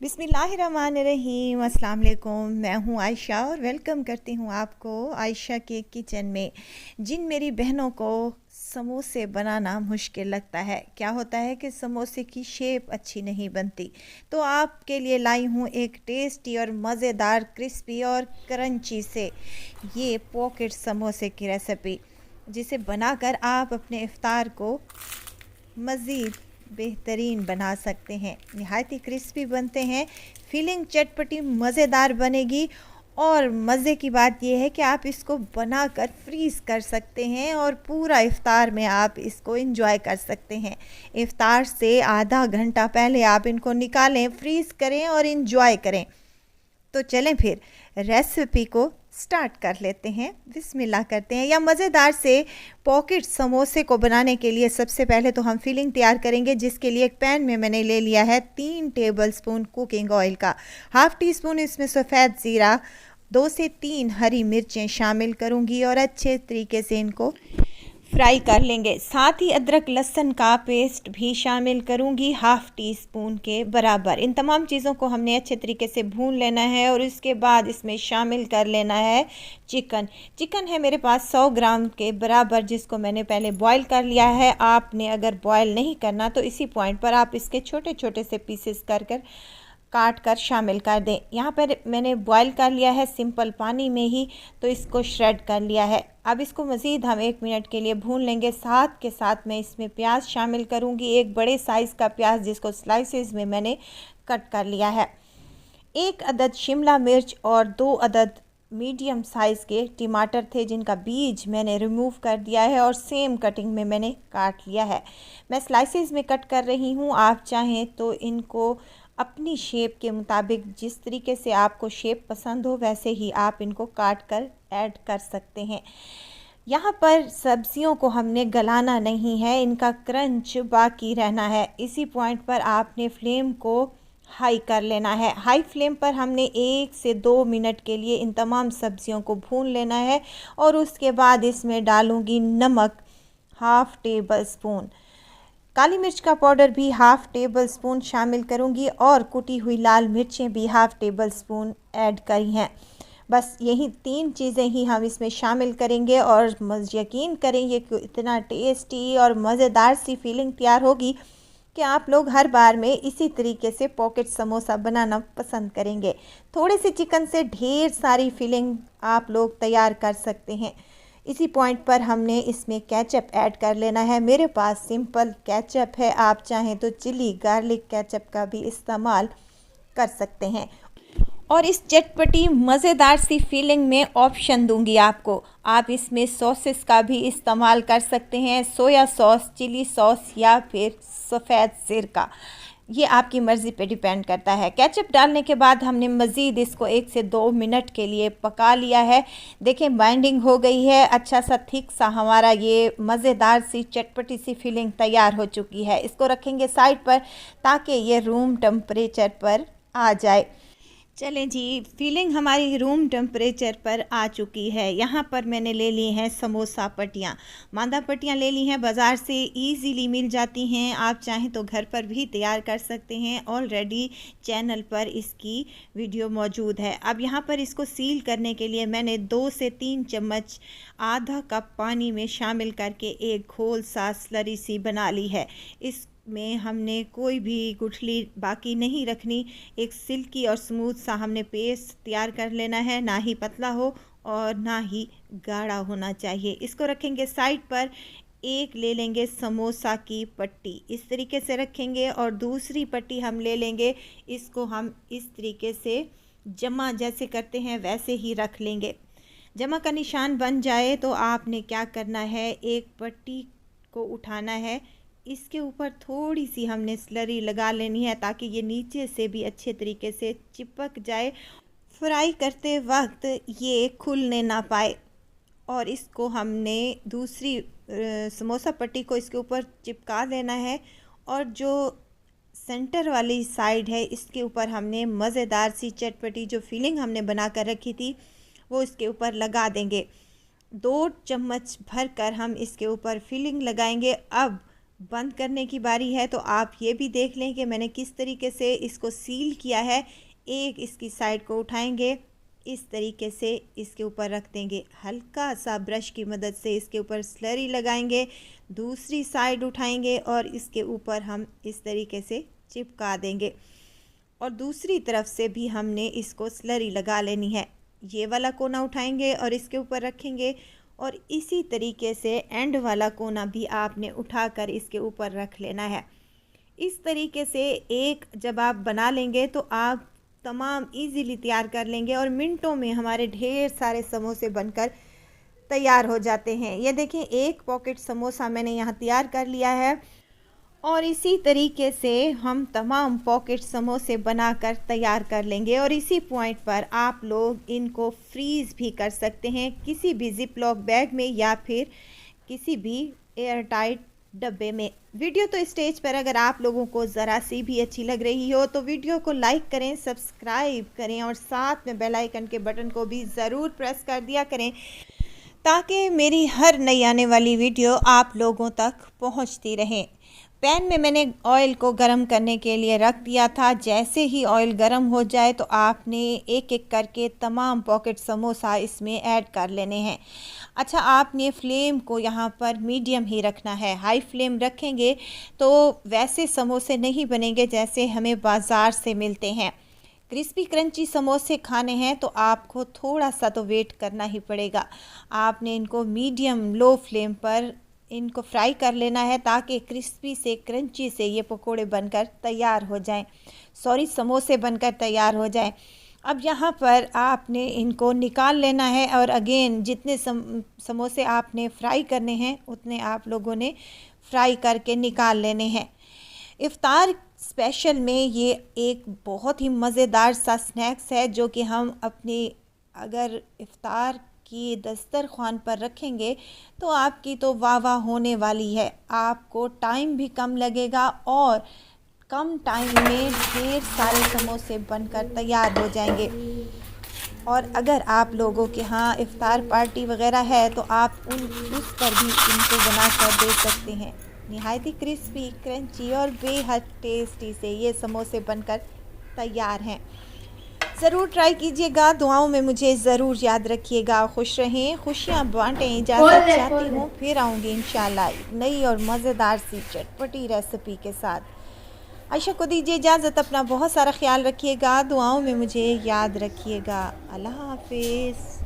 बिस्मिल्लाहिर्रहमानिर्रहीम। अस्सलाम वालेकुम। मैं हूँ आयशा और वेलकम करती हूँ आपको आयशा के किचन में। जिन मेरी बहनों को समोसे बनाना मुश्किल लगता है, क्या होता है कि समोसे की शेप अच्छी नहीं बनती, तो आपके लिए लाई हूँ एक टेस्टी और मज़ेदार क्रिस्पी और क्रंची से ये पॉकेट समोसे की रेसिपी, जिसे बनाकर आप अपने इफ्तार को मज़ीद बेहतरीन बना सकते हैं। नहायत ही क्रिस्पी बनते हैं, फीलिंग चटपटी मज़ेदार बनेगी। और मज़े की बात यह है कि आप इसको बनाकर फ्रीज़ कर सकते हैं और पूरा इफ्तार में आप इसको एंजॉय कर सकते हैं। इफ्तार से आधा घंटा पहले आप इनको निकालें, फ्रीज़ करें और एंजॉय करें। तो चलें फिर रेसिपी को स्टार्ट कर लेते हैं, बिस्मिल्लाह करते हैं। या मज़ेदार से पॉकेट समोसे को बनाने के लिए सबसे पहले तो हम फिलिंग तैयार करेंगे, जिसके लिए एक पैन में मैंने ले लिया है 3 टेबलस्पून कुकिंग ऑयल का। हाफ़ टी स्पून इसमें सफ़ेद ज़ीरा, 2 से 3 हरी मिर्चें शामिल करूंगी और अच्छे तरीके से इनको फ्राई कर लेंगे। साथ ही अदरक लहसुन का पेस्ट भी शामिल करूंगी, हाफ़ टी स्पून के बराबर। इन तमाम चीज़ों को हमने अच्छे तरीके से भून लेना है और इसके बाद इसमें शामिल कर लेना है चिकन है मेरे पास 100 ग्राम के बराबर, जिसको मैंने पहले बॉईल कर लिया है। आपने अगर बॉईल नहीं करना तो इसी पॉइंट पर आप इसके छोटे छोटे से पीसेस कर काट कर शामिल कर दें। यहाँ पर मैंने बॉईल कर लिया है सिंपल पानी में ही, तो इसको श्रेड कर लिया है। अब इसको मज़ीद हम 1 मिनट के लिए भून लेंगे। साथ के साथ मैं इसमें प्याज शामिल करूँगी, एक बड़े साइज़ का प्याज जिसको स्लाइसेस में मैंने कट कर लिया है। 1 अदद शिमला मिर्च और 2 अदद मीडियम साइज़ के टमाटर थे, जिनका बीज मैंने रिमूव कर दिया है और सेम कटिंग में मैंने काट लिया है। मैं स्लाइसेस में कट कर रही हूँ, आप चाहें तो इनको अपनी शेप के मुताबिक, जिस तरीके से आपको शेप पसंद हो वैसे ही आप इनको काट कर ऐड कर सकते हैं। यहाँ पर सब्जियों को हमने गलाना नहीं है, इनका क्रंच बाकी रहना है। इसी पॉइंट पर आपने फ्लेम को हाई कर लेना है। हाई फ्लेम पर हमने 1 से 2 मिनट के लिए इन तमाम सब्जियों को भून लेना है और उसके बाद इसमें डालूँगी नमक हाफ़ टेबल स्पून, काली मिर्च का पाउडर भी हाफ़ टेबल स्पून शामिल करूंगी और कुटी हुई लाल मिर्चें भी हाफ़ टेबल स्पून ऐड करी हैं। बस यही 3 चीज़ें ही हम इसमें शामिल करेंगे और यकीन करेंगे कि इतना टेस्टी और मज़ेदार सी फीलिंग तैयार होगी कि आप लोग हर बार में इसी तरीके से पॉकेट समोसा बनाना पसंद करेंगे। थोड़े से चिकन से ढेर सारी फीलिंग आप लोग तैयार कर सकते हैं। इसी पॉइंट पर हमने इसमें केचप ऐड कर लेना है। मेरे पास सिंपल केचप है, आप चाहें तो चिली गार्लिक केचप का भी इस्तेमाल कर सकते हैं। और इस चटपटी मज़ेदार सी फीलिंग में ऑप्शन दूंगी आपको, आप इसमें सॉसेस का भी इस्तेमाल कर सकते हैं, सोया सॉस, चिली सॉस या फिर सफ़ेद सिरका, ये आपकी मर्ज़ी पे डिपेंड करता है। केचप डालने के बाद हमने मज़ीद इसको 1 से 2 मिनट के लिए पका लिया है। देखें बाइंडिंग हो गई है, अच्छा सा थिक सा हमारा ये मज़ेदार सी चटपटी सी फीलिंग तैयार हो चुकी है। इसको रखेंगे साइड पर ताकि ये रूम टेम्परेचर पर आ जाए। चलें जी, फीलिंग हमारी रूम टेम्परेचर पर आ चुकी है। यहाँ पर मैंने ले ली हैं समोसा पट्टियाँ, मांदा पट्टियाँ ले ली हैं, बाज़ार से इजीली मिल जाती हैं। आप चाहें तो घर पर भी तैयार कर सकते हैं, ऑलरेडी चैनल पर इसकी वीडियो मौजूद है। अब यहाँ पर इसको सील करने के लिए मैंने 2 से 3 चम्मच आधा कप पानी में शामिल करके एक घोल सा स्लरी सी बना ली है। इस में हमने कोई भी गुठली बाकी नहीं रखनी, एक सिल्की और स्मूथ सा हमने पेस्ट तैयार कर लेना है, ना ही पतला हो और ना ही गाढ़ा होना चाहिए। इसको रखेंगे साइड पर। एक ले लेंगे समोसा की पट्टी, इस तरीके से रखेंगे और दूसरी पट्टी हम ले लेंगे, इसको हम इस तरीके से जमा जैसे करते हैं वैसे ही रख लेंगे। जमा का निशान बन जाए तो आपने क्या करना है, एक पट्टी को उठाना है, इसके ऊपर थोड़ी सी हमने स्लरी लगा लेनी है ताकि ये नीचे से भी अच्छे तरीके से चिपक जाए, फ्राई करते वक्त ये खुलने ना पाए। और इसको हमने दूसरी समोसा पट्टी को इसके ऊपर चिपका देना है और जो सेंटर वाली साइड है इसके ऊपर हमने मज़ेदार सी चटपटी जो फीलिंग हमने बना कर रखी थी वो इसके ऊपर लगा देंगे। 2 चम्मच भर कर हम इसके ऊपर फीलिंग लगाएंगे। अब बंद करने की बारी है। तो आप ये भी देख लें कि मैंने किस तरीके से इसको सील किया है। एक इसकी साइड को उठाएंगे, इस तरीके से इसके ऊपर रख देंगे, हल्का सा ब्रश की मदद से इसके ऊपर स्लरी लगाएंगे, दूसरी साइड उठाएंगे और इसके ऊपर हम इस तरीके से चिपका देंगे और दूसरी तरफ से भी हमने इसको स्लरी लगा लेनी है। ये वाला कोना उठाएंगे और इसके ऊपर रखेंगे और इसी तरीके से एंड वाला कोना भी आपने उठाकर इसके ऊपर रख लेना है। इस तरीके से एक जब आप बना लेंगे तो आप तमाम इजीली तैयार कर लेंगे और मिनटों में हमारे ढेर सारे समोसे बनकर तैयार हो जाते हैं। ये देखें, एक पॉकेट समोसा मैंने यहाँ तैयार कर लिया है और इसी तरीके से हम तमाम पॉकेट समोसे बनाकर तैयार कर लेंगे। और इसी पॉइंट पर आप लोग इनको फ्रीज़ भी कर सकते हैं किसी भी जिप लॉक बैग में या फिर किसी भी एयर टाइट डब्बे में। वीडियो तो स्टेज पर अगर आप लोगों को ज़रा सी भी अच्छी लग रही हो तो वीडियो को लाइक करें, सब्सक्राइब करें और साथ में बेल आइकन के बटन को भी ज़रूर प्रेस कर दिया करें ताकि मेरी हर नई आने वाली वीडियो आप लोगों तक पहुंचती रहे। पैन में मैंने ऑयल को गरम करने के लिए रख दिया था। जैसे ही ऑयल गरम हो जाए तो आपने एक एक करके तमाम पॉकेट समोसा इसमें ऐड कर लेने हैं। अच्छा, आपने फ्लेम को यहाँ पर मीडियम ही रखना है। हाई फ्लेम रखेंगे तो वैसे समोसे नहीं बनेंगे जैसे हमें बाज़ार से मिलते हैं। क्रिस्पी क्रंची समोसे खाने हैं तो आपको थोड़ा सा तो वेट करना ही पड़ेगा। आपने इनको मीडियम लो फ्लेम पर इनको फ्राई कर लेना है ताकि क्रिस्पी से क्रंची से ये पकोड़े बनकर तैयार हो जाएं, समोसे बनकर तैयार हो जाएं। अब यहाँ पर आपने इनको निकाल लेना है और अगेन जितने समोसे आपने फ्राई करने हैं उतने आप लोगों ने फ्राई करके निकाल लेने हैं। इफ़्तार स्पेशल में ये एक बहुत ही मज़ेदार सा स्नैक्स है जो कि हम अपनी अगर इफ़्तार की दस्तरख्वान पर रखेंगे तो आपकी तो वाह वाह होने वाली है। आपको टाइम भी कम लगेगा और कम टाइम में ढेर सारे समोसे बनकर तैयार हो जाएंगे। और अगर आप लोगों के यहाँ इफ़्तार पार्टी वगैरह है तो आप उस पर भी इनको बना कर दे सकते हैं। निहायत ही क्रिस्पी, क्रंची और बेहद टेस्टी से ये समोसे बनकर तैयार हैं। ज़रूर ट्राई कीजिएगा। दुआओं में मुझे ज़रूर याद रखिएगा। खुश रहें, खुशियाँ बांटें। इजाज़त चाहती हूँ, फिर आऊँगी इंशाल्लाह एक नई और मज़ेदार सी चटपटी रेसिपी के साथ। आयशा को दीजिए इजाज़त। अपना बहुत सारा ख्याल रखिएगा। दुआओं में मुझे याद रखिएगा। अल्लाह हाफिज़।